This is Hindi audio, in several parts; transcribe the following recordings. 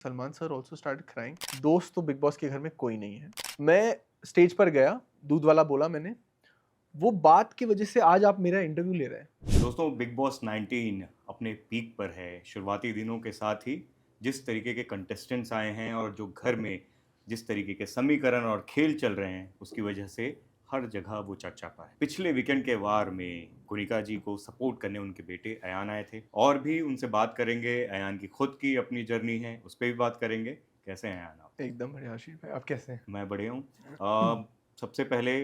Salman sir also started crying. दोस्त तो बिग बॉस के घर में कोई नहीं है। मैं स्टेज पर गया, दूध वाला बोला मैंने, वो बात की वजह से आज आप मेरा इंटरव्यू ले रहे हैं। दोस्तों बिग बॉस 19 अपने पीक पर है। शुरुआती दिनों के साथ ही जिस तरीके के कंटेस्टेंट्स आए हैं और जो घर में जिस तरीके के समीकरण और खेल चल रहे हैं उसकी वजह से हर जगह वो चर्चा पा है। पिछले वीकेंड के वार में गुनिका जी को सपोर्ट करने उनके बेटे अयान आए थे और भी उनसे बात करेंगे। अयान की खुद की अपनी जर्नी है, उस पर भी बात करेंगे। कैसे हैं अयान आप? एकदम बढ़िया आशीष भाई, आप कैसे हैं? मैं बढ़िया हूँ। सबसे पहले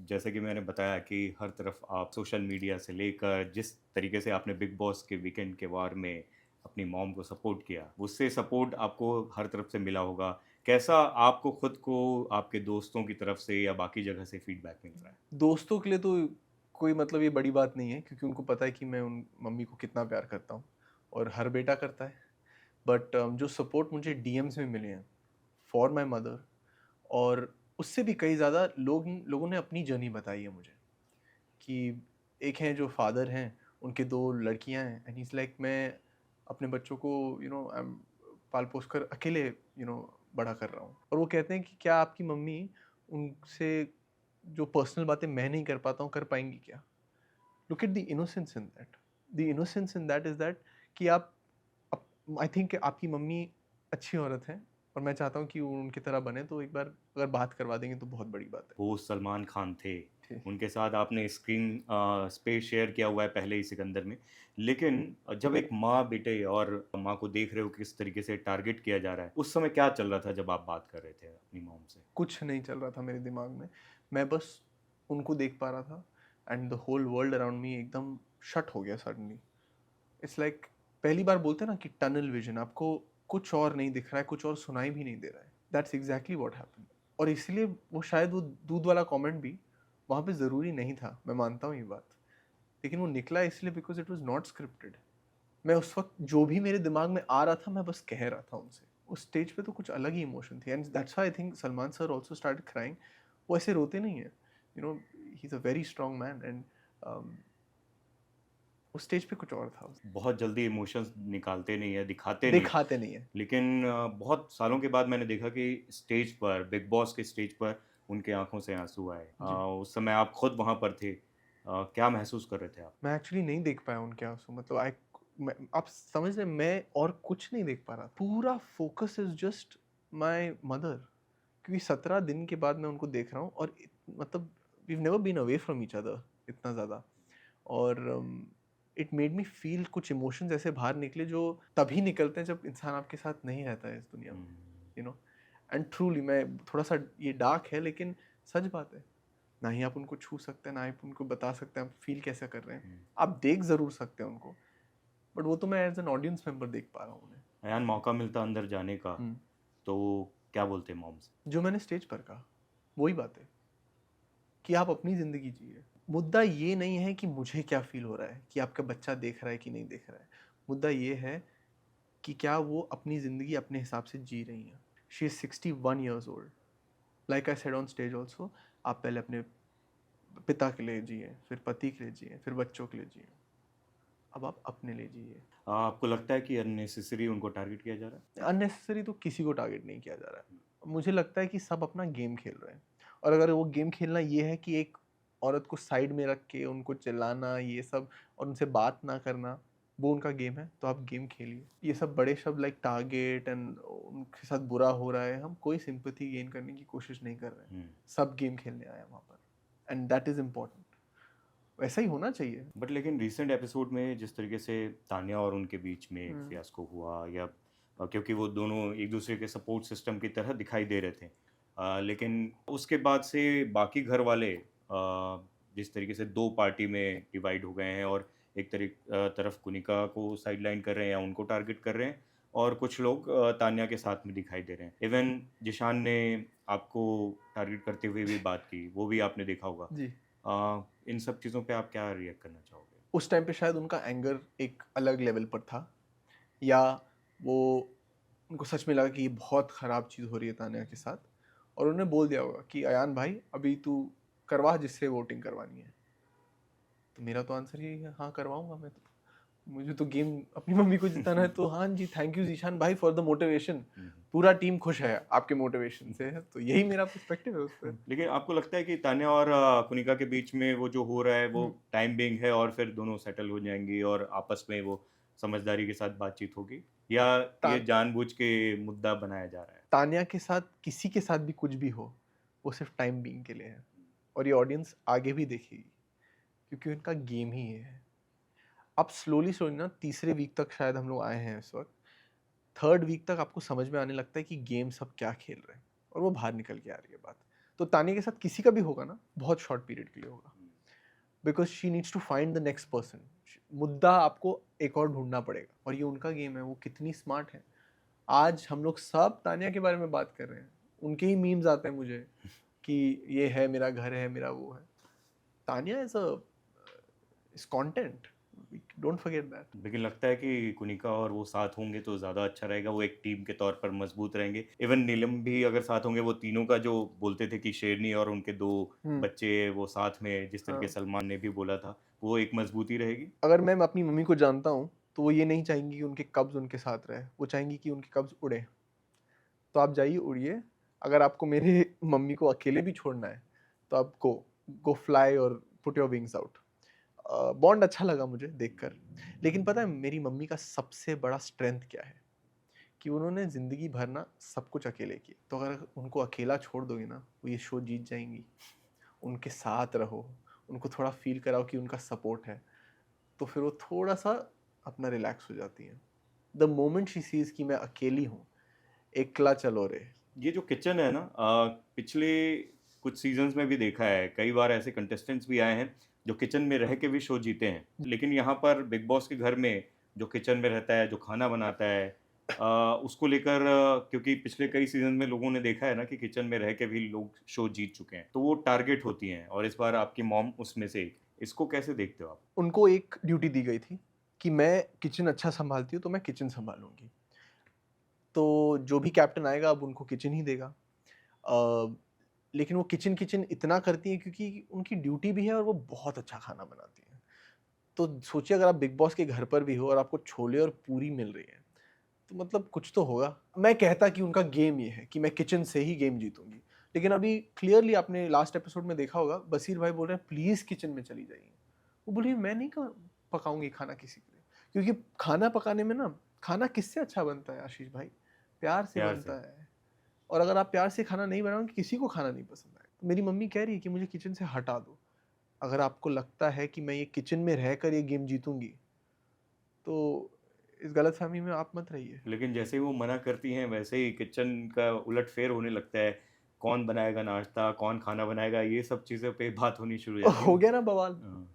जैसे कि मैंने बताया कि हर तरफ आप सोशल मीडिया से लेकर जिस तरीके से आपने बिग बॉस के वीकेंड के वार में अपनी मॉम को सपोर्ट किया, उससे सपोर्ट आपको हर तरफ से मिला होगा। कैसा आपको खुद को आपके दोस्तों की तरफ से या बाकी जगह से फीडबैक मिल रहा है? दोस्तों के लिए तो कोई मतलब ये बड़ी बात नहीं है, क्योंकि उनको पता है कि मैं उन मम्मी को कितना प्यार करता हूँ और हर बेटा करता है। बट जो सपोर्ट मुझे डीएम्स में मिले हैं फॉर माई मदर, और उससे भी कई ज़्यादा लोगों ने अपनी जर्नी बताई है मुझे। कि एक हैं जो फादर हैं, उनके 2 लड़कियाँ हैं, एंड ही इज़ लाइक, मैं अपने बच्चों को आई एम पाल-पोस कर अकेले बड़ा कर रहा हूँ। और वो कहते हैं कि क्या आपकी मम्मी उनसे जो पर्सनल बातें मैं नहीं कर पाता हूँ, कर पाएँगी क्या? Look at the innocence in that. The innocence in that is that कि आप अप आई थिंक आपकी मम्मी अच्छी औरत है और मैं चाहता हूँ कि वो उनकी तरह बने, तो एक बार अगर बात करवा देंगे तो बहुत बड़ी बात है। वो सलमान खान थे। जी। उनके साथ आपने स्क्रीन स्पेस शेयर किया हुआ है पहले ही सिकंदर में। लेकिन जब एक माँ बेटे और माँ को देख रहे हो किस तरीके से टारगेट किया जा रहा है, उस समय क्या चल रहा था जब आप बात कर रहे थे अपनी मॉम से? कुछ नहीं चल रहा था मेरे दिमाग में। मैं बस उनको देख पा रहा था, and the whole world around me एकदम शट हो गया सडनली। इट्स लाइक, पहली बार बोलते हैं ना कि टनल विज़न, आपको कुछ और नहीं दिख रहा है, कुछ और सुनाई भी नहीं दे रहा है। That's exactly what happened. और इसलिए वो शायद वो दूध वाला कमेंट भी वहाँ पे ज़रूरी नहीं था, मैं मानता हूँ ये बात। लेकिन वो निकला इसलिए because it was not scripted. मैं उस वक़्त जो भी मेरे दिमाग में आ रहा था, मैं बस कह रहा था उनसे। उस स्टेज पे तो कुछ अलग ही इमोशन थी, and that's why I think Salman sir also started crying. वो ऐसे रोते नहीं हैं। He is a very strong man, and um, उस स्टेज पे कुछ और था। बहुत जल्दी इमोशंस निकालते नहीं है, दिखाते नहीं है। दिखाते नहीं हैं। लेकिन बहुत सालों के बाद मैंने देखा कि स्टेज पर, बिग बॉस के स्टेज पर उनके आँखों से आँसू आए। जी। उस समय आप खुद वहाँ पर थे। क्या महसूस कर रहे थे आप? मैं एक्चुअली नहीं देख पाया उनके आँसू, मतलब आप समझ रहे हैं, मैं और कुछ नहीं देख पा रहा। पूरा focus is just my mother, क्योंकि 17 दिन के बाद मैं उनको देख रहा हूँ, और मतलब we have never been away from each other इतना ज़्यादा। और इट मेड मी फील, कुछ इमोशंस ऐसे बाहर निकले जो तभी निकलते हैं जब इंसान आपके साथ नहीं रहता है इस दुनिया में, हुँ। You know. एंड ट्रूली मैं थोड़ा-सा, ये डार्क है लेकिन सच बात है। ना ही आप उनको छू सकते हैं, ना ही आप उनको बता सकते हैं आप फ़ील कैसा कर रहे हैं। हुँ। आप देख ज़रूर सकते हैं उनको, बट वो तो मैं एज़ एन ऑडियंस मेंबर देख पा रहा हूँ उन्हें। अयान, मौका मिलता अंदर जाने का, हुँ। तो क्या बोलते मॉम से? जो मैंने स्टेज पर कहा, वही बात है कि आप अपनी ज़िंदगी जिए। मुद्दा ये नहीं है कि मुझे क्या फ़ील हो रहा है, कि आपका बच्चा देख रहा है कि नहीं देख रहा है। मुद्दा ये है कि क्या वो अपनी ज़िंदगी अपने हिसाब से जी रही हैं। She is 61 years old. Like I said on stage also, आप पहले अपने पिता के लिए जिए, फिर पति के लिए जिए, फिर बच्चों के लिए जिए। अब आप अपने लिए जिए। आपको लगता है कि अननेसेसरी उनको टारगेट किया जा रहा है? अननेसेसरी तो किसी को टारगेट नहीं किया जा रहा है। मुझे लगता है कि सब अपना गेम खेल रहे हैं, और अगर वो गेम खेलना ये है कि एक औरत को साइड में रख के उनको चिल्लाना ये सब और उनसे बात ना करना, वो उनका गेम है, तो आप गेम खेलिए। ये सब बड़े शब्द लाइक टारगेट एंड उनके साथ बुरा हो रहा है, हम कोई सिंपैथी गेन करने की कोशिश नहीं कर रहे हैं। हुँ। सब गेम खेलने आए हैं वहाँ पर, एंड दैट इज़ इम्पोर्टेंट। वैसा ही होना चाहिए। बट लेकिन रीसेंट एपिसोड में जिस तरीके से तान्या और उनके बीच में एक हुँ। फियास्को हुआ, या क्योंकि वो दोनों एक दूसरे के सपोर्ट सिस्टम की तरह दिखाई दे रहे थे। लेकिन उसके बाद से बाकी घर वाले जिस तरीके से 2 पार्टी में डिवाइड हो गए हैं और एक तरफ कुनिका को साइडलाइन कर रहे हैं या उनको टारगेट कर रहे हैं, और कुछ लोग तान्या के साथ में दिखाई दे रहे हैं। इवन जिशान ने आपको टारगेट करते हुए भी बात की, वो भी आपने देखा होगा। जी। इन सब चीज़ों पे आप क्या रिएक्ट करना चाहोगे? उस टाइम पे शायद उनका एंगर एक अलग लेवल पर था, या वो उनको सच में लगा कि ये बहुत ख़राब चीज़ हो रही है तान्या के साथ, और उन्होंने बोल दिया होगा कि अयान भाई, अभी तू करवा जिससे वोटिंग करवानी है। तो मेरा तो आंसर यही है, हाँ करवाऊँगा मैं तो। मुझे तो गेम अपनी मम्मी को जिताना है, तो हाँ जी, थैंक यू जीशान भाई फॉर द मोटिवेशन। पूरा टीम खुश है आपके मोटिवेशन से, तो यही मेरा पर्सपेक्टिव है उस पर। लेकिन आपको लगता है कि तान्या और कुनिका के बीच में वो जो हो रहा है वो टाइम बिंग है और फिर दोनों सेटल हो जाएंगी और आपस में वो समझदारी के साथ बातचीत होगी, या ये जानबूझ के मुद्दा बनाया जा रहा है? तान्या के साथ किसी के साथ भी कुछ भी हो, वो सिर्फ टाइम बीइंग के लिए है, और ये ऑडियंस आगे भी देखेगी, क्योंकि उनका गेम ही ये है। आप स्लोली स्लोली ना तीसरे वीक तक शायद हम लोग आए हैं इस वक्त, थर्ड वीक तक आपको समझ में आने लगता है कि गेम सब क्या खेल रहे हैं, और वो बाहर निकल के आ रही है बात। तो तान्या के साथ किसी का भी होगा ना, बहुत शॉर्ट पीरियड के लिए होगा, because she needs to find the next person. मुद्दा आपको एक और ढूंढना पड़ेगा, और ये उनका गेम है। वो कितनी स्मार्ट है। आज हम लोग सब तान्या के बारे में बात कर रहे हैं, उनके ही मीम्स आते हैं मुझे कि ये है मेरा घर है, मेरा वो है। Tanya is content, don't forget that. लेकिन लगता है कि कुनिका और वो साथ होंगे तो ज़्यादा अच्छा रहेगा, वो एक टीम के तौर पर मजबूत रहेंगे। इवन नीलम भी अगर साथ होंगे, वो तीनों का जो बोलते थे कि शेरनी और उनके दो बच्चे वो साथ में, जिस तरीके सलमान ने भी बोला था, वो एक मजबूती रहेगी। अगर मैं अपनी मम्मी को जानता हूँ तो वो ये नहीं चाहेंगी कि उनके कब्ज उनके साथ रहे, वो चाहेंगी कि उनके कब्ज उड़े। तो आप जाइए, उड़िए। अगर आपको मेरे मम्मी को अकेले भी छोड़ना है तो आप गो फ्लाई और put your wings out. Bond अच्छा लगा मुझे देखकर। लेकिन पता है मेरी मम्मी का सबसे बड़ा स्ट्रेंथ क्या है, कि उन्होंने ज़िंदगी भर ना सब कुछ अकेले किए। तो अगर उनको अकेला छोड़ दोगे ना, वो ये शो जीत जाएंगी। उनके साथ रहो, उनको थोड़ा फील कराओ कि उनका सपोर्ट है, तो फिर वो थोड़ा सा अपना रिलैक्स हो जाती हैं। द मोमेंट शी सीज कि मैं अकेली हूँ, एकला चलो रे। ये जो किचन है ना, पिछले कुछ सीजन्स में भी देखा है, कई बार ऐसे कंटेस्टेंट्स भी आए हैं जो किचन में रह के भी शो जीते हैं। लेकिन यहाँ पर बिग बॉस के घर में जो किचन में रहता है, जो खाना बनाता है, उसको लेकर, क्योंकि पिछले कई सीजन में लोगों ने देखा है ना कि किचन में रह के भी लोग शो जीत चुके हैं, तो वो टारगेट होती हैं, और इस बार आपकी मॉम उसमें से एक। इसको कैसे देखते हो आप? उनको एक ड्यूटी दी गई थी कि मैं किचन अच्छा संभालती हूँ तो मैं किचन संभालूंगी। तो जो भी कैप्टन आएगा अब उनको किचन ही देगा। लेकिन वो किचन किचन इतना करती हैं क्योंकि उनकी ड्यूटी भी है, और वो बहुत अच्छा खाना बनाती हैं। तो सोचिए अगर आप बिग बॉस के घर पर भी हो और आपको छोले और पूरी मिल रही है, तो मतलब कुछ तो होगा। मैं कहता कि उनका गेम ये है कि मैं किचन से ही गेम जीतूंगी, लेकिन अभी क्लियरली आपने लास्ट एपिसोड में देखा होगा, बसीर भाई बोल रहे हैं प्लीज किचन में चली जाइए। वो बोलिए मैं नहीं पकाऊंगी खाना किसी के लिए, क्योंकि खाना पकाने में ना, खाना किससे अच्छा बनता है आशीष भाई? प्यार से प्यार बनता है। और अगर आप प्यार से खाना नहीं बनाओगे, किसी को खाना नहीं पसंद आएगा। तो मेरी मम्मी कह रही है कि मुझे किचन से हटा दो। अगर आपको लगता है कि मैं ये किचन में रहकर ये गेम जीतूंगी, तो इस गलतफहमी में आप मत रहिए। लेकिन जैसे ही वो मना करती हैं, वैसे ही किचन का उलटफेर होने लगता है। कौन बनाएगा नाश्ता, कौन खाना बनाएगा, ये सब चीज़ों पे बात होनी शुरू हो जाती है हो ना। गया ना बवाल। हाँ।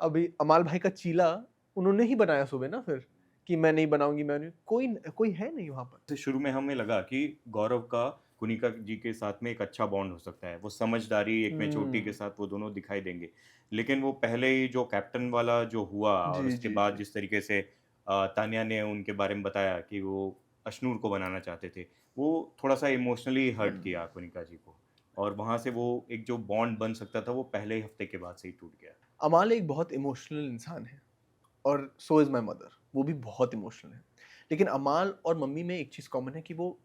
अभी अमाल भाई का चीला उन्होंने ही बनाया सुबह ना, फिर कि मैं नहीं बनाऊंगी, मैं नहीं, कोई कोई है नहीं वहां पर। से शुरू में हमें लगा कि गौरव का कुनिका जी के साथ में एक अच्छा बॉन्ड हो सकता है, वो समझदारी, एक मैच्योरिटी के साथ वो दोनों दिखाई देंगे। लेकिन वो पहले ही जो कैप्टन वाला जो हुआ, और जी उसके जी बाद जी। जिस तरीके से तान्या ने उनके बारे में बताया कि वो अशनूर को बनाना चाहते थे, वो थोड़ा सा इमोशनली हर्ट किया कुनिका जी को, और वहाँ से वो एक जो बॉन्ड बन सकता था वो पहले ही हफ्ते के बाद से ही टूट गया। अमाल एक बहुत इमोशनल इंसान है, और सो इज़ माई मदर, वो भी बहुत इमोशनल है। लेकिन अमाल और मम्मी में एक चीज़ कॉमन है कि वो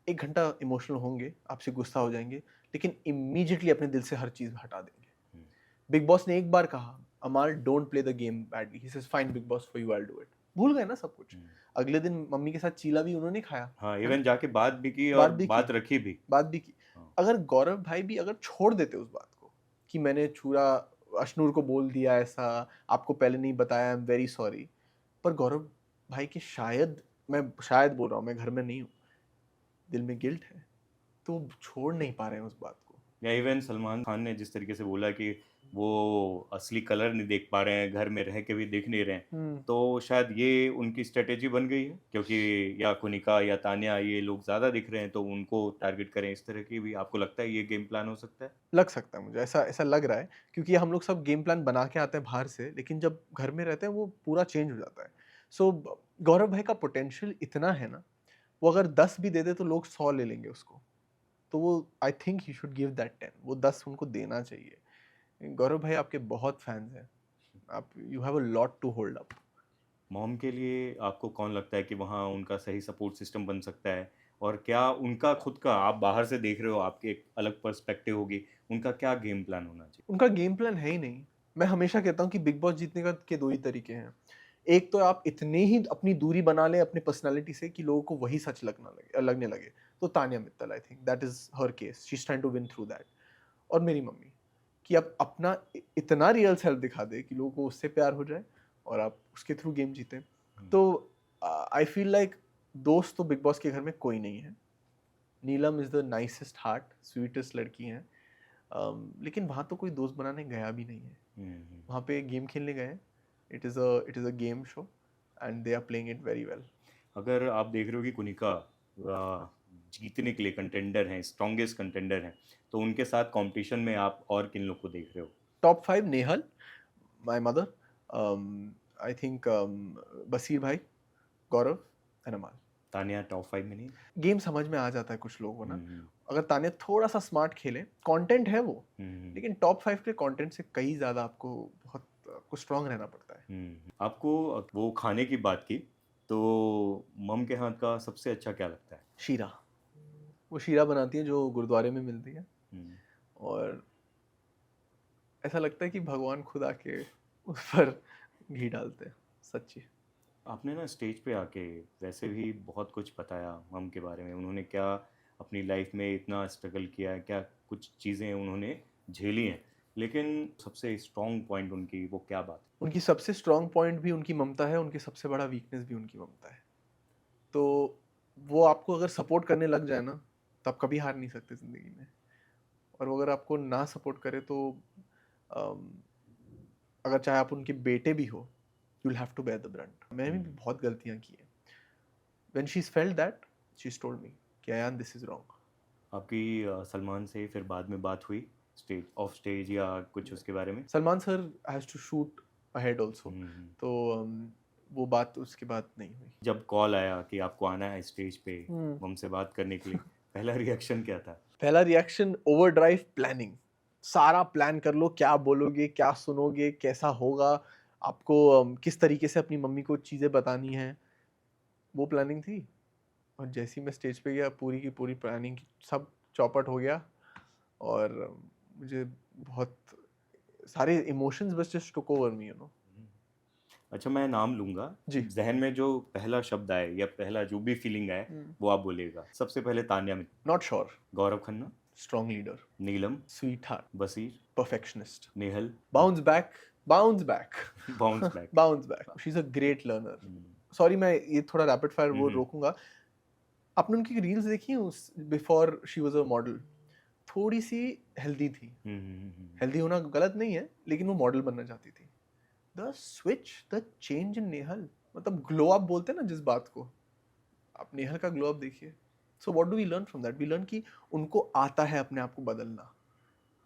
1 घंटा इमोशनल होंगे, आपसे गुस्सा हो जाएंगे, लेकिन इमीडिएटली अपने दिल से हर चीज़ हटा देंगे। हम्म, बिग बॉस ने एक बार कहा, अमाल don't play the game badly, he says fine big boss for you, I will do it. भूल गए ना सब कुछ। हम्म। अगले दिन मम्मी के साथ चीला भी उन्होंने खाया, हाँ, है ना? इवन जाके बात भी की और बात भी की, बात रखी भी। बात भी की। हाँ। अगर गौरव भाई भी अगर छोड़ देते उस बात को कि मैंने छुरा अशनूर को बोल दिया ऐसा, आपको पहले नहीं बताया, आई एम वेरी सॉरी। पर गौरव भाई के शायद, मैं शायद बोल रहा हूँ, मैं घर में नहीं हूँ, दिल में गिल्ट है, तो वो छोड़ नहीं पा रहे हैं उस बात को। या इवन सलमान खान ने जिस तरीके से बोला कि वो असली कलर नहीं देख पा रहे हैं, घर में रह के भी देख नहीं रहे हैं, तो शायद ये उनकी स्ट्रेटेजी बन गई है, क्योंकि या कुनिका या तान्या ये लोग ज़्यादा दिख रहे हैं तो उनको टारगेट करें, इस तरह की भी आपको लगता है ये गेम प्लान हो सकता है? लग सकता है मुझे, ऐसा ऐसा लग रहा है, क्योंकि हम लोग सब गेम प्लान बना के आते हैं बाहर से, लेकिन जब घर में रहते हैं वो पूरा चेंज हो जाता है। सो गौरव भाई का पोटेंशियल इतना है ना, वो अगर 10 भी दे दे तो लोग 100 ले लेंगे उसको। तो वो I think he should give that 10, वो 10 उनको देना चाहिए। गौरव भाई आपके बहुत फैंस हैं, आप you have a lot to hold up. Mom के लिए आपको कौन लगता है कि वहाँ उनका सही सपोर्ट सिस्टम बन सकता है? और क्या उनका खुद का, आप बाहर से देख रहे हो, आपकी एक अलग पर्सपेक्टिव होगी, उनका क्या गेम प्लान होना चाहिए? उनका गेम प्लान है ही नहीं। मैं हमेशा कहता हूँ कि बिग बॉस जीतने का के 2 ही तरीके हैं। एक तो आप इतने ही अपनी दूरी बना लें अपनी पर्सनैलिटी से कि लोगों को वही सच लगने लगे। तो Tanya Mittal, I think that is her case, she is trying to win through that. और मेरी मम्मी, कि आप अपना इतना रियल सेल्फ दिखा दें कि लोगों को उससे प्यार हो जाए और आप उसके थ्रू गेम जीतें। हुँ, तो आई फील लाइक दोस्त तो बिग बॉस के घर में कोई नहीं है। Neelam is the nicest heart, sweetest लड़की हैं। लेकिन वहाँ तो कोई दोस्त बनाने गया भी नहीं है। हुँ, हुँ। वहाँ पे गेम खेलने गए हैं। It is a game show and they are playing it very well. अगर आप देख रहे हो कि कुनिका जीतने के लिए कंटेंडर हैं, स्ट्रॉन्गेस्ट कंटेंडर हैं, तो उनके साथ कॉम्पिटिशन में आप और किन लोग को देख रहे हो? Top 5 Nehal, my mother, I think Basir भाई, गौरव एंड अमाल। तान्या टॉप 5 में नहीं? गेम समझ में आ जाता है कुछ लोगों को हुँ, ना। हुँ। अगर तान्या थोड़ा-सा स्मार्ट खेले, कंटेंट है वो, हुँ, हुँ। लेकिन टॉप 5 के कंटेंट से कहीं ज़्यादा आपको स्ट्रॉन्ग रहना पड़ता है। हुँ। आपको वो खाने की बात की, तो मम के हाथ का सबसे अच्छा क्या लगता है? शीरा, वो शीरा बनाती हैं जो गुरुद्वारे में मिलती है हुँ। और ऐसा लगता है कि भगवान खुद आके उस पर घी डालते हैं, सच्ची। आपने ना स्टेज पे आके वैसे भी बहुत कुछ बताया मम के बारे में। उन्होंने क्या अपनी लाइफ में इतना स्ट्रगल किया है, क्या कुछ चीज़ें उन्होंने झेली हैं। लेकिन सबसे स्ट्रॉन्ग पॉइंट उनकी वो क्या बात है? उनकी सबसे स्ट्रॉन्ग पॉइंट भी उनकी ममता है, उनकी सबसे बड़ा वीकनेस भी उनकी ममता है। तो वो आपको अगर सपोर्ट करने लग जाए ना, तो आप कभी हार नहीं सकते ज़िंदगी में। और वो अगर आपको ना सपोर्ट करे तो अम, अगर चाहे आप उनके बेटे भी हो, you will have to bear the brunt. मैंने भी हुँ। बहुत गलतियाँ की हैं। When she has felt that, she has told me कि अयान दिस इज़ रॉन्ग। आपकी सलमान से फिर बाद में बात हुई? स्टेज ऑफ स्टेज या कुछ उसके बारे में? Salman sir has to shoot ahead also, hmm, hmm. तो वो बात उसके बाद नहीं हुई। जब कॉल आया कि आपको आना है स्टेज पे हुँ। मम से बात करने के लिए, पहला रिएक्शन क्या था? पहला रिएक्शन ओवरड्राइव प्लानिंग। सारा प्लान कर लो, क्या बोलोगे, क्या सुनोगे, कैसा होगा, आपको किस तरीके से अपनी मम्मी को चीज़ें बतानी हैं, वो प्लानिंग थी। और जैसे ही मैं स्टेज पे गया, पूरी की पूरी प्लानिंग सब चौपट हो गया और मुझे बहुत सारे इमोशंस बस just took over me, you know. Hmm. अच्छा, मैं नाम लूँगा, जी। ज़हन में जो पहला शब्द आए या पहला जो भी फीलिंग आए, हुँ। वो आप बोलिएगा। सबसे पहले Tanya Mittal, not sure. Gaurav Khanna, strong leader, Neelam, sweetheart, Baseer, perfectionist, Nehal, bounce back, bounce back, bounce back. Bounce back. She is a great learner. हुँ। सॉरी, मैं ये थोड़ा रैपिड फायर हुँ, वो हुँ। रोकूँगा। आपने उनकी रील्स देखी हैं उस before she was a model? थोड़ी-सी हेल्दी थी। हुँ, हुँ, हुँ, हुँ। हेल्दी होना गलत नहीं है, लेकिन वो मॉडल बनना चाहती थी। The switch, the change in Nehal, मतलब ग्लो अप बोलते हैं ना जिस बात को, आप नेहल का ग्लो अप देखिए। So what do we learn from that? We learn कि उनको आता है अपने आप को बदलना,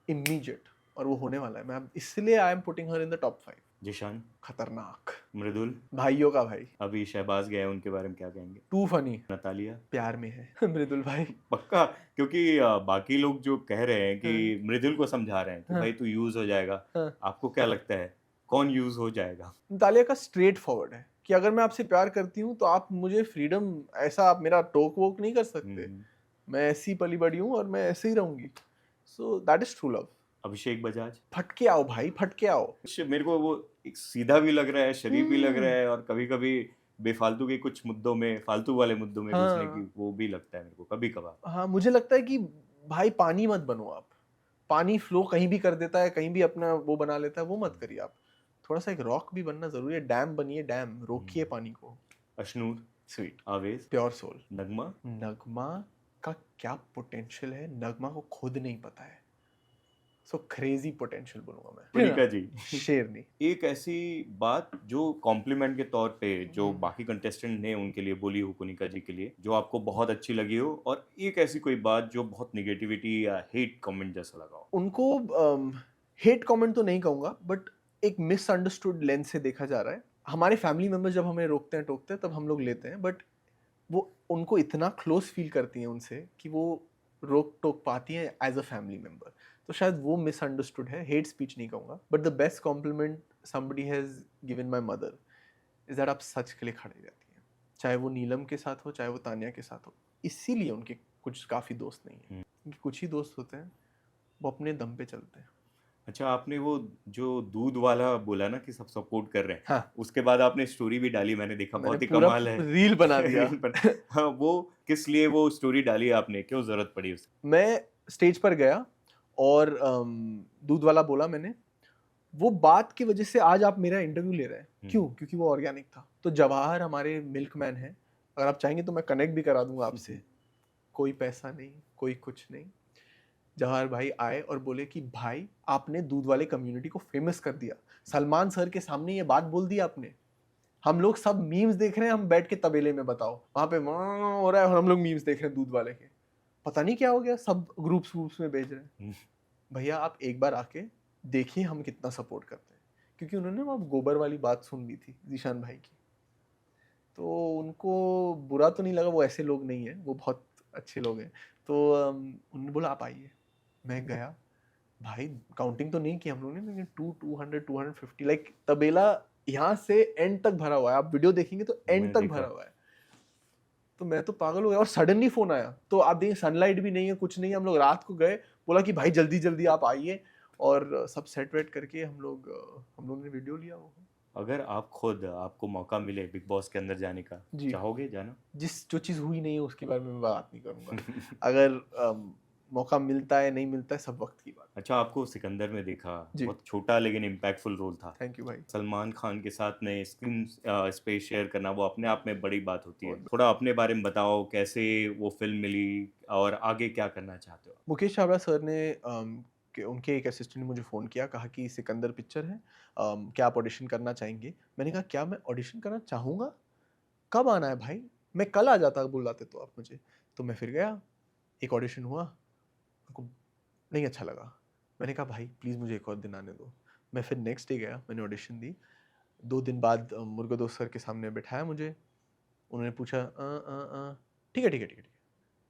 इमीडिएट, और वो होने वाला है। मैं अब इसलिए I am putting her in the top 5। Zeeshan, खतरनाक, मृदुल, भाइयों का भाई, अभी शहबाज गए हैं, उनके बारे में क्या कहेंगे? To funny, Natalia? प्यार में है मृदुल भाई। पक्का? क्योंकि बाकी लोग जो कह रहे हैं हाँ, कि मृदुल को समझा रहे हैं कि हाँ, भाई तू यूज़ हो जाएगा। हाँ। आपको क्या लगता है, कौन यूज़ हो जाएगा? दालिया का स्ट्रेट फॉरवर्ड है कि अगर मैं आपसे प्यार करती हूँ तो आप मुझे फ्रीडम, ऐसा आप मेरा टोक वोक नहीं कर हुँ, सकते। हुँ। मैं ऐसी पली बड़ी हूँ और मैं ऐसे ही रहूंगी। So that is true love. Abhishek Bajaj? फटके आओ भाई, फटके आओ। मेरे को वो एक सीधा भी लग रहा है, शरीफ भी लग रहा हम्म। है और कभी-कभी बेफालतू के कुछ मुद्दों में, फालतू वाले मुद्दों में घुसने की हाँ, वो भी लगता है मेरे को कभी-कभार। हाँ, मुझे लगता है कि भाई पानी मत बनो आप। पानी फ्लो कहीं भी कर देता है, कहीं भी अपना वो बना लेता है, वो मत हुँ, करिए आप। थोड़ा सा एक रॉक भी बनना जरूरी है। डैम बनिए, डैम रोकिए हुँ। पानी को। Ashnoor, sweet, Awez, pure soul. Nagma? Nagma का क्या पोटेंशियल है, नगमा को खुद नहीं पता है। सो क्रेजी पोटेंशियल बोलूंगा मैं। मोनिका जी, शेरनी। एक ऐसी बात जो कॉम्प्लीमेंट के तौर पे जो हम्म। बाकी कंटेस्टेंट ने उनके लिए बोली हो कोनिका जी के लिए, जो आपको बहुत अच्छी लगी हो और एक ऐसी कोई बात जो बहुत नेगेटिविटी या हेट कमेंट जैसा लगा हो? उनको हेट कमेंट तो नहीं कहूंगा, बट एक मिसअंडरस्टूड लेंस से देखा जा रहा है। हमारे फैमिली मेंबर्स जब हमें रोकते हैं टोकते हैं तब हम लोग लेते हैं, बट वो उनको इतना क्लोज फील करती हैं उनसे कि वो रोक टोक पाती हैं एज अ फैमिली मेंबर। तो शायद वो मिसअंडरस्टूड है, हेट स्पीच नहीं कहूंगा। But the best compliment somebody has given my mother is that आप सच के लिए खड़े रहती हैं, चाहे वो नीलम के साथ हो चाहे वो तानिया के साथ हो। इसीलिए उनके कुछ काफ़ी दोस्त नहीं हैं, क्योंकि कुछ ही दोस्त होते हैं वो अपने दम पे चलते हैं। अच्छा, आपने वो जो दूध वाला बोला ना कि सब सपोर्ट कर रहे हैं, हाँ, उसके बाद आपने स्टोरी भी डाली, मैंने देखा, मैंने बहुत ही पूरा कमाल है। रील बना दिया। रील पर हाँ, वो किस लिए वो स्टोरी डाली आपने, क्यों जरूरत पड़ी उसकी? मैं स्टेज पर गया और दूध वाला बोला मैंने, वो बात की वजह से आज आप मेरा इंटरव्यू ले रहे हैं। क्यों? क्योंकि वो ऑर्गेनिक था। तो जवाहर हमारे मिल्कमैन हैं, अगर आप चाहेंगे तो मैं कनेक्ट भी करा दूंगा आपसे। कोई पैसा नहीं, कोई कुछ नहीं। जवाहर भाई आए और बोले कि भाई आपने दूध वाले कम्युनिटी को फेमस कर दिया, सलमान सर के सामने ये बात बोल दी आपने। हम लोग सब मीम्स देख रहे हैं, हम बैठ के तबेले में, बताओ वहां पे हो रहा है और हम लोग मीम्स देख रहे हैं दूध वाले के। पता नहीं क्या हो गया, सब ग्रुप्स में भेज रहे हैं। भैया आप एक बार आके देखिए हम कितना सपोर्ट करते हैं, क्योंकि उन्होंने वो गोबर वाली बात सुन ली थी जीशान भाई की, तो उनको बुरा तो नहीं लगा। वो ऐसे लोग नहीं है, वो बहुत अच्छे लोग हैं। तो उन्होंने बोला आप आइए। मैं गया भाई, काउंटिंग तो नहीं की हम लोगों ने, लेकिन 200 250 लाइक तबेला यहाँ से एंड तक भरा हुआ है। आप वीडियो देखेंगे तो एंड मैंने तक देखा। भरा हुआ है। तो मैं तो पागल हो गया और सडनली फोन आया। तो आप देखिए सनलाइट भी नहीं है, कुछ नहीं है। हम लोग रात को गए, बोला कि भाई जल्दी जल्दी आप आइए, और सब सेट वेट करके हम लोग ने वीडियो लिया वो। अगर आपको मौका मिले बिग बॉस के अंदर जाने का, जी, चाहोगे जाना? जो चीज़ हुई नहीं है उसके बारे में मैं बात नहीं करूंगा। अगर मौका मिलता है नहीं मिलता है सब वक्त की बात। अच्छा, आपको सिकंदर में देखा, जी, बहुत छोटा लेकिन इम्पैक्टफुल रोल था। थैंक यू भाई। सलमान खान के साथ में स्क्रीन स्पेस शेयर करना, वो अपने आप में बड़ी बात होती है। बहुत- थोड़ा अपने बारे में बताओ, कैसे वो फिल्म मिली और आगे क्या करना चाहते हो? मुकेश छाबड़ा सर ने उनके एक असिस्टेंट ने मुझे फ़ोन किया, कहा कि सिकंदर पिक्चर है, क्या आप ऑडिशन करना चाहेंगे? मैंने कहा क्या मैं ऑडिशन करना चाहूँगा? कब आना है भाई? मैं कल आ जाता बुलाते तो आप मुझे। तो मैं फिर गया, एक ऑडिशन हुआ, उनको नहीं अच्छा लगा। मैंने कहा भाई प्लीज़ मुझे एक और दिन आने दो। मैं फिर नेक्स्ट डे गया, मैंने ऑडिशन दी। 2 दिन बाद मुर्गोदोस सर के सामने बिठाया मुझे। उन्होंने पूछा ठीक है, ठीक है, ठीक है, ठीक है।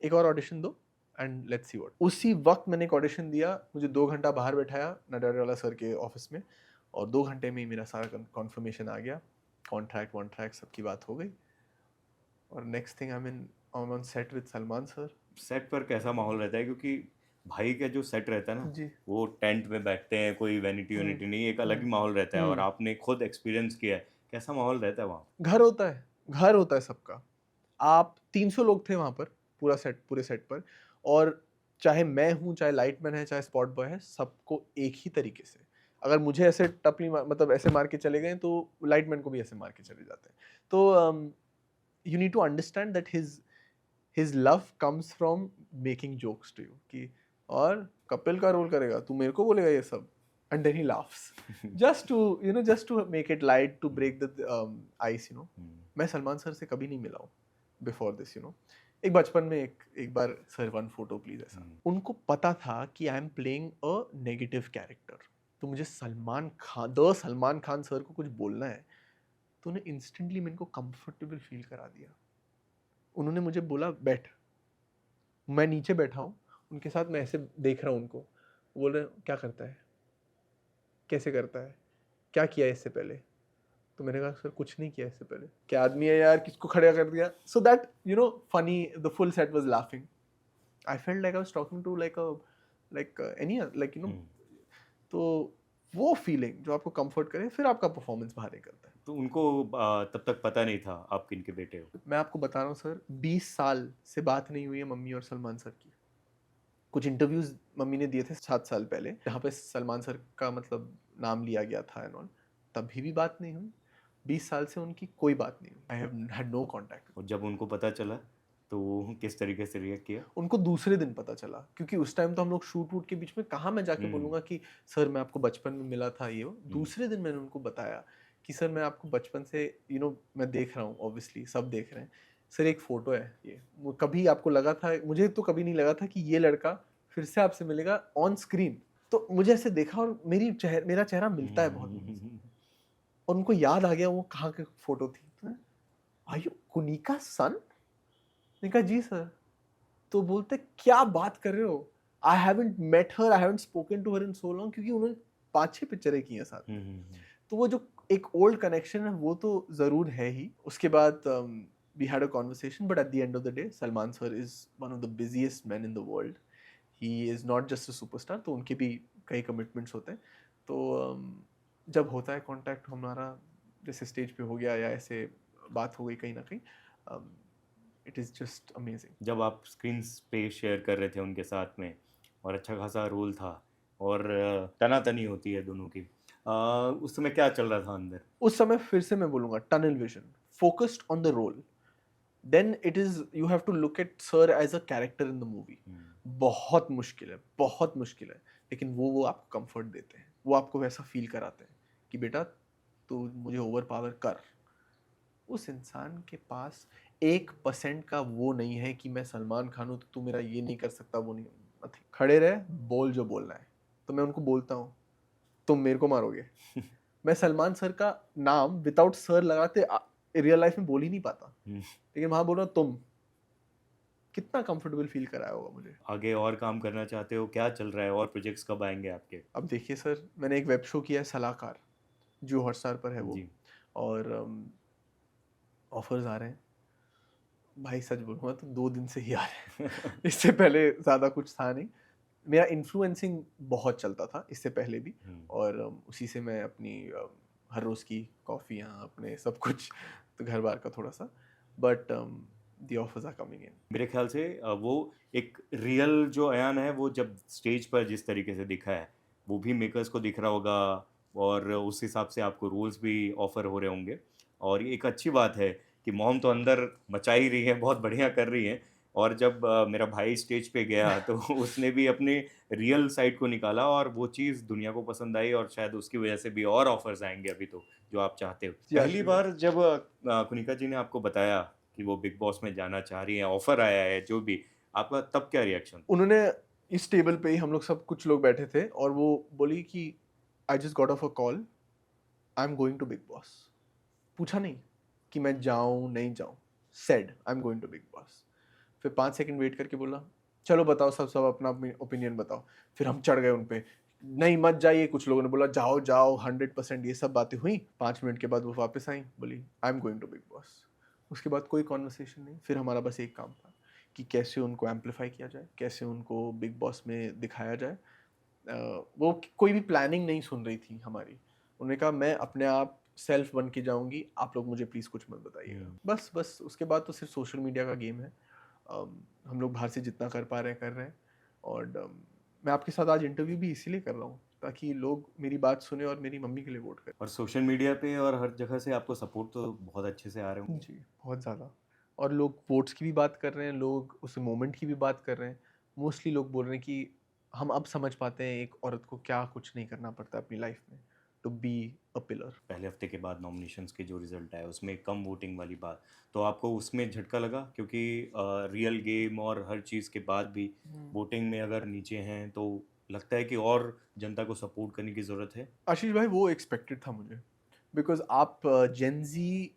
एक और ऑडिशन दो एंड लेट्स सी व्हाट। उसी वक़्त मैंने एक ऑडिशन दिया, मुझे 2 घंटा बाहर बैठाया नडरियावाला सर के ऑफ़िस में, और 2 घंटे में ही मेरा सारा कन्फर्मेशन आ गया। कॉन्ट्रैक्ट वॉन्ट्रैक्ट सबकी बात हो गई, और next thing I am on set with Salman sir. Set पर कैसा माहौल रहता है? क्योंकि भाई का जो सेट रहता है ना, जी। वो टेंट में बैठते हैं, कोई वैनिटी हुँ, वैनिटी नहीं, एक अलग हुँ, ही माहौल रहता है, और हुँ। आपने खुद एक्सपीरियंस किया है। कैसा माहौल रहता है वहाँ? घर होता है सबका। आप 300 लोग थे वहाँ पर, पूरे सेट पर, और चाहे मैं हूँ, चाहे लाइटमैन है, चाहे स्पॉट बॉय है, सबको एक ही तरीके से। अगर मुझे ऐसे टपली मतलब ऐसे मार के चले गए तो लाइटमैन को भी ऐसे मार के चले जाते हैं। तो you need to understand that his love comes from making jokes to you, कि और कपिल का रोल करेगा, तू मेरे को बोलेगा ये सब, and then he laughs just to make it light, to break the ice. मैं सलमान सर से कभी नहीं मिला हूँ बिफोर दिस। एक बचपन में एक बार, सर वन फोटो प्लीज, ऐसा। उनको पता था कि I am playing a negative character, तो मुझे सलमान खान सर को कुछ बोलना है, तो उन्हें इंस्टेंटली मेरे को कंफर्टेबल फील करा दिया। उन्होंने मुझे बोला बैठ। मैं नीचे बैठा हूँ उनके साथ, मैं ऐसे देख रहा हूँ उनको। वो बोल रहे हैं क्या करता है, कैसे करता है, क्या किया है इससे पहले? तो मैंने कहा सर कुछ नहीं किया इससे पहले। क्या आदमी है यार, किसको खड़ा कर दिया? So that funny, the full set was laughing. I felt like I was talking to like any like तो वो फीलिंग जो आपको कंफर्ट करे, फिर आपका परफॉर्मेंस बाहर निकलता है। तो उनको तब तक पता नहीं था आप किनके बेटे हो? मैं आपको बता रहा हूँ सर, 20 साल से बात नहीं हुई है मम्मी और सलमान सर की। कुछ इंटरव्यूज मम्मी ने दिए थे 7 साल पहले, जहाँ पे सलमान सर का मतलब नाम लिया गया था एंड ऑल, तभी भी बात नहीं हुई। 20 साल से उनकी कोई बात नहीं हुई। I have had no contact. और जब उनको पता चला तो किस तरीके से रिएक्ट किया? उनको दूसरे दिन पता चला, क्योंकि उस टाइम तो हम लोग शूट वूट के बीच में, कहाँ मैं जाके बोलूँगा कि सर मैं आपको बचपन में मिला था ये वो। दूसरे दिन मैंने उनको बताया कि सर मैं आपको बचपन से मैं देख रहा हूँ, ऑब्वियसली सब देख रहे हैं सर, एक फ़ोटो है ये। कभी आपको लगा था, मुझे तो कभी नहीं लगा था कि ये लड़का फिर से आपसे मिलेगा ऑन स्क्रीन। तो मुझे ऐसे देखा और मेरा चेहरा मिलता है बहुत लोगों से, और उनको याद आ गया वो कहाँ की फ़ोटो थी। आर यू कुनिका सन? मैंने कहा जी सर। तो बोलते क्या बात कर रहे हो, I haven't met her, I haven't spoken to her in so long, क्योंकि उन्होंने 5-6 पिक्चरें की हैं साथ में। तो वो जो एक ओल्ड कनेक्शन है वो तो ज़रूर है ही। उसके बाद we had a conversation, but at the end of the day Salman sir is one of the busiest man in the world. He is not just a superstar, तो उनके भी कई कमिटमेंट्स होते हैं। तो जब होता है कॉन्टैक्ट हमारा, जैसे स्टेज पे हो गया या ऐसे बात हो गई कहीं ना कहीं, इट इज़ जस्ट अमेजिंग। जब आप स्क्रीन पे शेयर कर रहे थे उनके साथ में और अच्छा खासा रोल था और तनातनी होती है दोनों की, उस समय क्या चल रहा था अंदर? उस समय फिर से मैं बोलूँगा tunnel vision, focused on the role. Then it is, you have to look at sir as a character in the movie. बहुत मुश्किल है, बहुत मुश्किल है, लेकिन वो आपको कंफर्ट देते हैं, वो आपको वैसा फील कराते हैं कि बेटा तू मुझे ओवर पावर कर। उस इंसान के पास 1% का वो नहीं है कि मैं सलमान खान हूँ तो तू मेरा ये नहीं कर सकता, वो नहीं। Nothing. खड़े रहे, बोल जो बोलना है। तो मैं उनको बोलता हूँ, तुम मेरे को मारोगे। मैं सलमान सर का नाम विदाउट सर लगाते रियल लाइफ में बोल ही नहीं पाता, लेकिन वहां बोल रहा तुम। कितना कंफर्टेबल फील कराया होगा मुझे। आगे और काम करना चाहते हो? क्या चल रहा है? और प्रोजेक्ट्स कब आएंगे आपके? अब देखिए सर, मैंने एक वेब शो किया है सलाहकार, जो हॉटस्टार पर है वो, जी। और ऑफर्स आ रहे हैं। भाई सच बोलूँगा तो 2 दिन से ही आ रहे हैं। इससे पहले ज़्यादा कुछ था नहीं। मेरा इन्फ्लुएंसिंग बहुत चलता था इससे पहले भी, और उसी से मैं अपनी हर रोज़ की कॉफ़ियाँ, अपने सब कुछ, तो घर-बार का थोड़ा-सा, but the offers are coming in. मेरे ख्याल से वो एक रियल जो अयान है, वो जब स्टेज पर जिस तरीके से दिखा है, वो भी मेकर्स को दिख रहा होगा और उस हिसाब से आपको रोल्स भी ऑफर हो रहे होंगे। और ये एक अच्छी बात है कि मॉम तो अंदर मचा ही रही है, बहुत बढ़िया कर रही हैं। और जब मेरा भाई स्टेज पे गया तो उसने भी अपने रियल साइड को निकाला और वो चीज़ दुनिया को पसंद आई और शायद उसकी वजह से भी और ऑफर्स आएँगे अभी तो, जो आप चाहते हो। जी, पहली आशीष भाई। बार जब कुनिका जी ने आपको बताया कि वो बिग बॉस में जाना चाह रही हैं, ऑफर आया है जो भी, आपका तब क्या रिएक्शन? उन्होंने इस टेबल पे ही, हम लोग सब कुछ लोग बैठे थे, और वो बोली कि I just got off a call, I am going to Bigg Boss. पूछा नहीं कि मैं जाऊं नहीं जाऊं, said I am going to Bigg Boss. फिर 5 सेकंड वेट करके बोला, चलो बताओ, सब सब अपना ओपिनियन बताओ। फिर हम चढ़ गए उन पे, नहीं मत जाइए। कुछ लोगों ने बोला जाओ जाओ 100%, ये सब बातें हुई। 5 मिनट के बाद वो वापस आई, बोली I am going to Bigg Boss. उसके बाद कोई कॉन्वर्सेशन नहीं। फिर हमारा बस एक काम था कि कैसे उनको एम्पलीफाई किया जाए, कैसे उनको बिग बॉस में दिखाया जाए। वो कोई भी प्लानिंग नहीं सुन रही थी हमारी। उन्होंने कहा मैं अपने आप सेल्फ बन के जाऊंगी, आप लोग मुझे प्लीज़ कुछ मत बताइएगा। बस बस उसके बाद तो सिर्फ सोशल मीडिया का गेम है। हम लोग बाहर से जितना कर पा रहे हैं कर रहे हैं। और मैं आपके साथ आज इंटरव्यू भी इसीलिए कर रहा हूँ ताकि लोग मेरी बात सुने और मेरी मम्मी के लिए वोट करें। और सोशल मीडिया पे और हर जगह से आपको सपोर्ट तो बहुत अच्छे से आ रहे होंगे। जी, बहुत ज़्यादा। और लोग वोट्स की भी बात कर रहे हैं, लोग उस मोमेंट की भी बात कर रहे हैं। मोस्टली लोग बोल रहे हैं कि हम अब समझ पाते हैं एक औरत को क्या कुछ नहीं करना पड़ता अपनी लाइफ में टू बी अ पिलर। पहले हफ्ते के बाद नॉमिनेशंस के जो रिजल्ट आए उसमें कम वोटिंग वाली बात, तो आपको उसमें झटका लगा? क्योंकि रियल गेम और हर चीज़ के बाद भी वोटिंग में अगर नीचे हैं तो लगता है कि और जनता को सपोर्ट करने की ज़रूरत है। आशीष भाई, वो एक्सपेक्टेड था मुझे, बिकॉज़ आप जेन-ज़ी,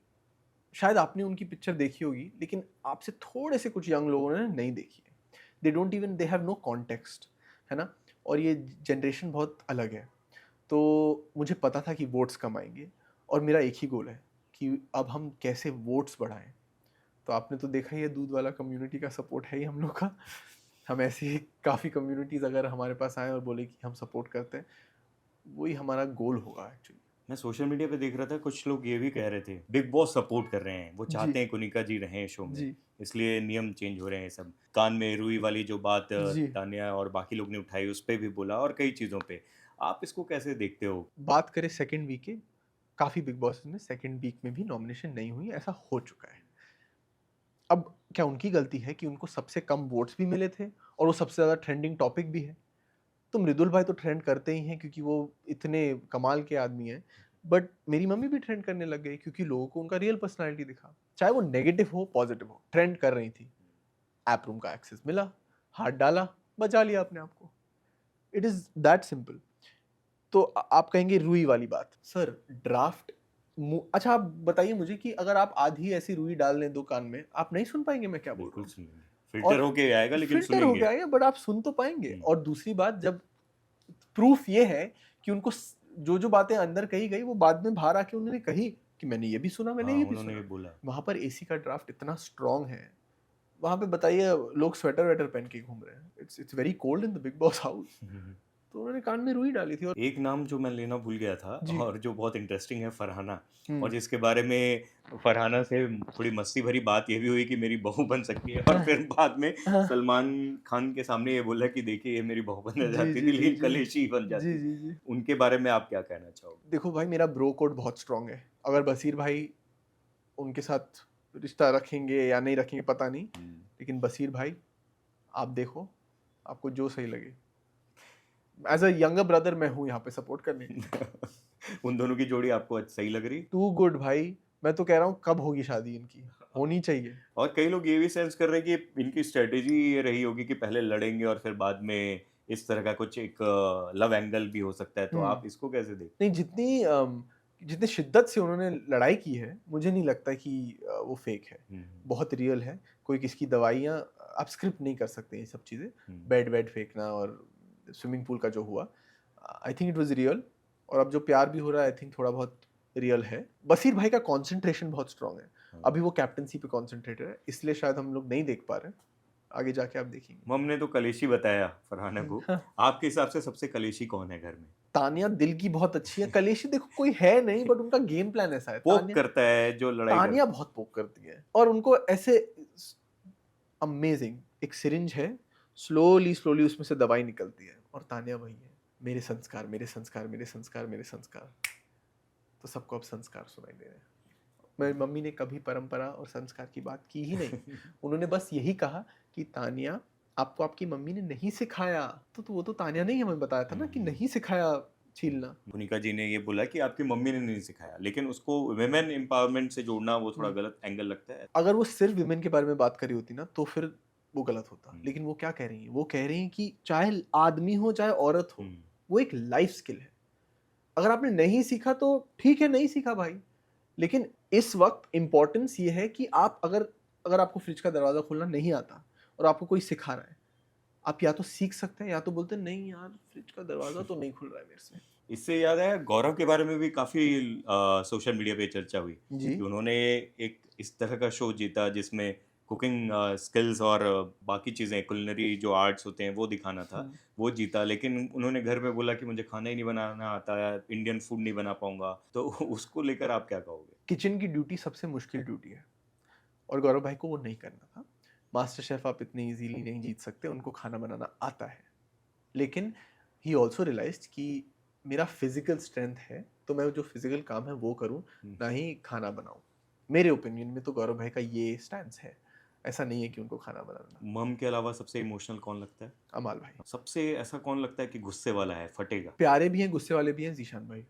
शायद आपने उनकी पिक्चर देखी होगी, लेकिन आपसे थोड़े से कुछ यंग लोगों ने नहीं देखी है। They don't even, they have no context, है ना? और ये जनरेशन बहुत अलग है। तो मुझे पता था कि वोट्स कम आएँगे, और मेरा एक ही गोल है कि अब हम कैसे वोट्स बढ़ाएँ। तो आपने तो देखा ही है, दूध वाला कम्युनिटी का सपोर्ट है ही हम लोग का। हम ऐसे ही काफ़ी कम्युनिटीज़ अगर हमारे पास आएँ और बोले कि हम सपोर्ट करते हैं, वही हमारा गोल होगा एक्चुअली। मैं सोशल मीडिया पे देख रहा था, कुछ लोग ये भी कह रहे थे बिग बॉस सपोर्ट कर रहे हैं, वो जी, चाहते हैं कुनिका जी रहें शो में, जी, इसलिए नियम चेंज हो रहे हैं सब। कान में रुई वाली जो बात जी। तान्या और बाकी लोग ने उठाई, उस पे भी बोला और कई चीज़ों पे। आप इसको कैसे देखते हो? बात करें सेकंड वीक की, काफ़ी बिग बॉसेस में सेकंड वीक में भी नॉमिनेशन नहीं हुई, ऐसा हो चुका है। अब क्या उनकी गलती है कि उनको सबसे कम वोट्स भी मिले थे और वो सबसे ज़्यादा ट्रेंडिंग टॉपिक भी है? तो मृदुल भाई तो ट्रेंड करते ही हैं क्योंकि वो इतने कमाल के आदमी हैं। बट मेरी मम्मी भी ट्रेंड करने लग गई क्योंकि लोगों को उनका रियल पर्सनैलिटी दिखा। चाहे वो नेगेटिव हो, पॉजिटिव हो, ट्रेंड कर रही थी। ऐप रूम का एक्सेस मिला, हाथ डाला, बचा लिया अपने आप को। It is that simple. तो आप कहेंगे रुई वाली बात। सर ड्राफ्ट अच्छा आप बताइए मुझे कि अगर आप आधी ऐसी रुई डाल दें 2 कान में, आप नहीं सुन पाएँगे मैं क्या बोल रहा बिल्कुल हूँ? सुनेंगे, फिल्टर और होके आएगा लेकिन फ़िल्टर हो सुनेंगे। गया है बट आप सुन तो पाएँगे। हम्म, और दूसरी बात, जब प्रूफ ये है कि उनको जो बातें अंदर कही गई वो बाद में बाहर आके उन्होंने कही कि मैंने ये भी सुना, मैंने हाँ, ये भी उन्होंने सुना। ये बोला। वहां पर एसी का ड्राफ्ट इतना स्ट्रांग है, वहां पे बताइए लोग स्वेटर वेटर पहन के घूम रहे हैं, it's very cold in the big boss house. तो उन्होंने कान में रुई डाली थी। और एक नाम जो मैं लेना भूल गया था जी। और जो बहुत इंटरेस्टिंग है, फरहाना। और हम्म। जिसके बारे में फरहाना से थोड़ी मस्ती भरी बात ये भी हुई कि मेरी बहू बन सकती है, और फिर बाद में हाँ। सलमान खान के सामने ये बोला कि देखिए ये मेरी बहू बनना जी चाहती जी थी जी लेकिन जी कलेशी ही बन जी जाती। जी जी। उनके बारे में आप क्या कहना चाहोगे? देखो भाई, मेरा ब्रो कोड बहुत स्ट्रांग है। अगर बशीर भाई उनके साथ रिश्ता रखेंगे या नहीं रखेंगे पता नहीं, लेकिन बशीर भाई आप देखो, आपको जो सही लगे। एज अ यंगर ब्रदर मैं हूँ यहाँ पे सपोर्ट करने। उन दोनों की जोड़ी आपको सही लग रही? टू गुड भाई। मैं तो कह रहा हूँ कब होगी शादी इनकी, होनी चाहिए। और कई लोग ये भी सेंस कर रहे हैं कि इनकी स्ट्रेटेजी ये रही होगी कि पहले लड़ेंगे और फिर बाद में इस तरह का कुछ एक लव एंगल भी हो सकता है, तो आप इसको कैसे देखते नहीं, जितनी शिद्दत से उन्होंने लड़ाई की है, मुझे नहीं लगता कि वो फेक है। हैं? बहुत रियल है। कोई किसकी दवाइयाँ, आप स्क्रिप्ट नहीं कर सकते ये सब चीज़ें। हम्म। बेड वेड फेंकना और स्विमिंग पूल का जो हुआ, I think it was real. और अब जो प्यार भी हो रहा है, आई थिंक थोड़ा बहुत रियल है। बशीर भाई का कंसंट्रेशन बहुत स्ट्रांग है। हाँ। अभी वो कैप्टनसी पे कॉन्सेंट्रेटेड है, इसलिए शायद हम लोग नहीं देख पा रहे। आगे जाके आप देखेंगे। मम ने तो कलेशी बताया फरहाना को। हाँ। आपके हिसाब से सबसे कलेशी कौन है घर में? तानिया दिल की बहुत अच्छी है। कलेशी देखो कोई है नहीं, बट उनका गेम प्लान ऐसा है। पोक करता है, जो लड़ाई तानिया करता बहुत पोक करती है, और उनको ऐसे अमेजिंग एक सिरिंज है, स्लोली स्लोली उसमें से दवाई निकलती है, और तानिया वही है, मेरे संस्कार मेरे संस्कार मेरे संस्कार मेरे संस्कार। तो सबको अब संस्कार सुनाई दे रहे हैं। मेरी मम्मी ने कभी परंपरा और संस्कार की बात की ही नहीं। उन्होंने बस यही कहा कि तानिया, आपको आपकी मम्मी ने नहीं सिखाया। तो वो तो तानिया ने ही हमें बताया था ना कि नहीं सिखाया छीलना। भूनिका जी ने ये बोला कि आपकी मम्मी ने नहीं सिखाया, लेकिन उसको वुमेन एम्पावरमेंट से जोड़ना वो थोड़ा गलत एंगल लगता है। अगर वो सिर्फ विमेन के बारे में बात करी होती ना, तो फिर वो गलत होता। हम्म। लेकिन वो क्या कह रही हैं? वो कह रही हैं कि चाहे आदमी हो चाहे औरत हो, वो एक लाइफ स्किल है। अगर आपने नहीं सीखा तो ठीक है, नहीं सीखा भाई। लेकिन इस वक्त इंपॉर्टेंस ये है कि आप अगर आपको फ्रिज का दरवाजा खोलना नहीं आता और आपको कोई सिखा रहा है, आप या तो सीख सकते हैं या तो बोलते हैं नहीं यार, फ्रिज का दरवाजा तो नहीं खुल रहा है मेरे से। इससे याद है, गौरव के बारे में भी काफी सोशल मीडिया पे चर्चा हुई जी। कि उन्होंने एक इस तरह का शो जीता जिसमें कुकिंग स्किल्स और बाकी चीज़ें, कुलिनरी जो आर्ट्स होते हैं वो दिखाना था। वो जीता, लेकिन उन्होंने घर में बोला कि मुझे खाना ही नहीं बनाना आता है, इंडियन फूड नहीं बना पाऊंगा। तो उसको लेकर आप क्या कहोगे? किचन की ड्यूटी सबसे मुश्किल ड्यूटी है, और गौरव भाई को वो नहीं करना था। मास्टर शेफ आप इतनी इजीली नहीं जीत सकते, उनको खाना बनाना आता है। लेकिन ही ऑल्सो रियलाइज्ड कि मेरा फिजिकल स्ट्रेंथ है, तो मैं जो फिजिकल काम है वो करूं, ना ही खाना बनाऊं। मेरे ओपिनियन में तो गौरव भाई का ये स्टैंस है। ऐसा नहीं है कि उनको खाना बनाना। मम के अलावा सबसे इमोशनल कौन लगता है? अमाल भाई सबसे ऐसा कौन लगता है कि गुस्से वाला है, फटेगा? प्यारे भी हैं, गुस्से वाले भी हैं, जीशान भाई।